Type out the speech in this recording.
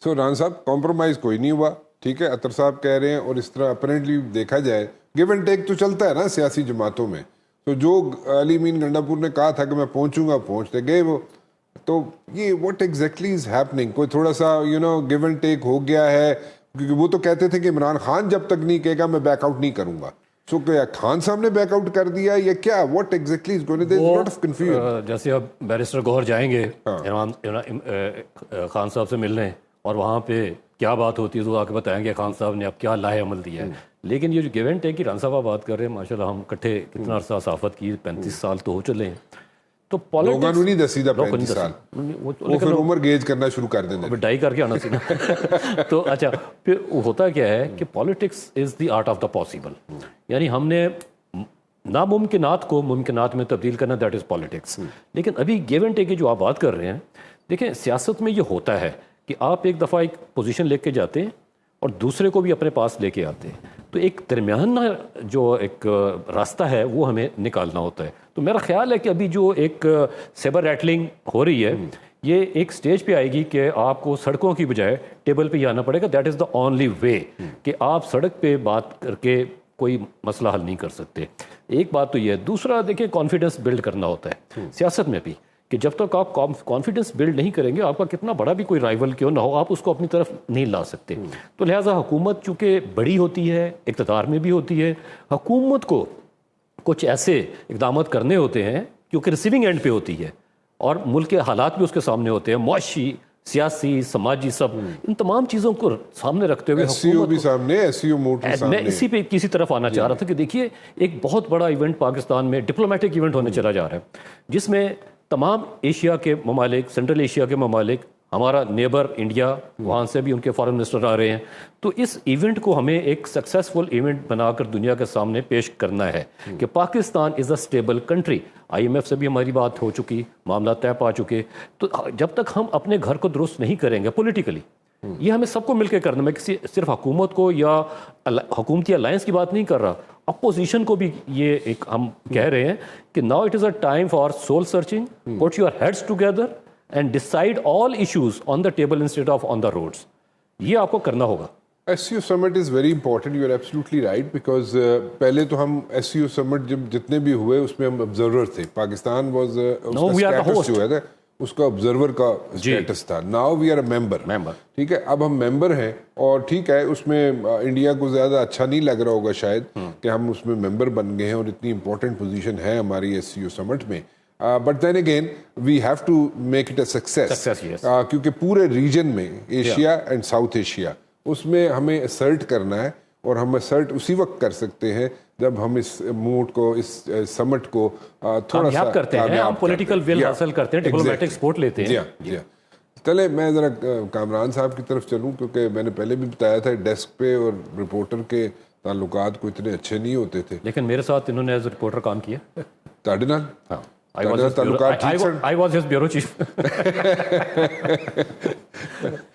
سو ران صاحب کمپرومائز کوئی نہیں ہوا, ٹھیک ہے, اطہر صاحب کہہ رہے ہیں, اور اس طرح اپرینٹلی دیکھا جائے گیو اینڈ ٹیک تو چلتا ہے نا سیاسی جماعتوں میں. تو جو علی امین گنڈا پور نے کہا تھا کہ میں پہنچوں گا, پہنچتے گئے وہ. تو یہ واٹ ایگزیکٹلی از ہیپننگ, کوئی تھوڑا سا گیو اینڈ ٹیک ہو گیا ہے, کیونکہ وہ تو کہتے تھے کہ عمران خان جب تک نہیں کہے گا میں بیک آؤٹ نہیں کروں گا. سو کیا خان صاحب نے بیک آؤٹ کر دیا یا کیا, what exactly is going, there is lot of confusion. جیسے اب بیرسٹر گوہر جائیں گے خان صاحب سے ملنے, اور وہاں پہ کیا بات ہوتی ہے تو آ کے بتائیں گے خان صاحب نے اب کیا لاہے عمل دیا ہے. لیکن یہ جو گیو اینڈ ٹیک کی ران صاحب بات کر رہے ہیں, ماشاء اللہ ہم کٹھے کتنا عرصہ صحافت کی, 35 سال تو ہو چلے ہیں. تو لوگوں نے نہیں دسی دا 35 سال, وہ پھر عمر گیج کرنا شروع کر دیں, ڈائی کر کے آنا سی نا. تو اچھا پھر ہوتا کیا ہے کہ politics is the art of the possible, یعنی ہم نے ناممکنات کو ممکنات میں تبدیل کرنا, دیٹ از پالیٹکس. لیکن ابھی گیو اینڈ ٹیک کی جو آپ بات کر رہے ہیں, دیکھیں سیاست میں یہ ہوتا ہے کہ آپ ایک دفعہ ایک پوزیشن لے کے جاتے ہیں اور دوسرے کو بھی اپنے پاس لے کے آتے ہیں, تو ایک درمیان جو ایک راستہ ہے وہ ہمیں نکالنا ہوتا ہے. تو میرا خیال ہے کہ ابھی جو ایک سیبر ریٹلنگ ہو رہی ہے, یہ ایک سٹیج پہ آئے گی کہ آپ کو سڑکوں کی بجائے ٹیبل پہ ہی آنا پڑے گا. That is the only way کہ آپ سڑک پہ بات کر کے کوئی مسئلہ حل نہیں کر سکتے. ایک بات تو یہ ہے. دوسرا دیکھیں کانفیڈنس بلڈ کرنا ہوتا ہے سیاست میں بھی, کہ جب تک آپ کانفیڈنس بلڈ نہیں کریں گے, آپ کا کتنا بڑا بھی کوئی رائیول کیوں نہ ہو, آپ اس کو اپنی طرف نہیں لا سکتے. تو لہٰذا حکومت چونکہ بڑی ہوتی ہے, اقتدار میں بھی ہوتی ہے, حکومت کو کچھ ایسے اقدامات کرنے ہوتے ہیں کیونکہ ریسیونگ اینڈ پہ ہوتی ہے, اور ملک کے حالات بھی اس کے سامنے ہوتے ہیں, معاشی, سیاسی, سماجی, سب ان تمام چیزوں کو سامنے رکھتے ہوئے میں اسی پہ کسی طرف آنا چاہ رہا تھا کہ دیکھیے ایک بہت بڑا ایونٹ پاکستان میں ڈپلومیٹک ایونٹ ہونے چلا جا رہا ہے, جس میں تمام ایشیا کے ممالک, سینٹرل ایشیا کے ممالک, ہمارا نیبر انڈیا, وہاں سے بھی ان کے فارن منسٹر آ رہے ہیں. تو اس ایونٹ کو ہمیں ایک سکسیسفل ایونٹ بنا کر دنیا کے سامنے پیش کرنا ہے کہ Pakistan is a stable country. I M F سے بھی ہماری بات ہو چکی, معاملات طے پا چکے. تو جب تک ہم اپنے گھر کو درست نہیں کریں گے پولیٹیکلی, یہ ہمیں سب کو مل کے کرنا. میں کسی صرف حکومت کو یا حکومتی الائنس کی بات نہیں کر رہا, اپوزیشن کو بھی یہ ایک ہم کہہ رہے ہیں کہ now it is a time for soul searching, put your heads together and decide all issues on the table instead of on the roads. یہ آپ کو کرنا ہوگا. SCO summit is very important, you are absolutely right, because پہلے تو ہم SCO سمٹ جب جتنے بھی ہوئے اس میں ہم آبزرور تھے. پاکستان واز جو ہے اس کا آبزرور کا اسٹیٹس تھا. ناؤ وی آر اے ممبر. ٹھیک ہے, اب ہم ممبر ہیں, اور ٹھیک ہے اس میں انڈیا کو زیادہ اچھا نہیں لگ رہا ہوگا شاید کہ ہم اس میں ممبر بن گئے ہیں اور اتنی امپورٹنٹ پوزیشن ہے ہماری SCO سمٹ میں. But then again we have to make it a success, کیونکہ پورے ریجن میں ایشیا اینڈ ساؤتھ ایشیا اس میں ہمیں اسرٹ کرنا ہے, اور ہم اسرٹ اسی وقت کر سکتے ہیں جب ہم اس موڈ کو, اس سمٹ کو تھوڑا سا کرتے ہیں, ہم پولیٹیکل ول حاصل کرتے ہیں, ڈپلومیٹک سپورٹ لیتے ہیں. جی ہاں. چلے میں ذرا کامران صاحب کی طرف چلوں, کیونکہ میں نے پہلے بھی بتایا تھا ڈیسک پہ اور رپورٹر کے تعلقات کو اتنے اچھے نہیں ہوتے تھے, لیکن میرے ساتھ انہوں نے ایز رپورٹر کام کیا. تاڑے نال I was his bureau chief.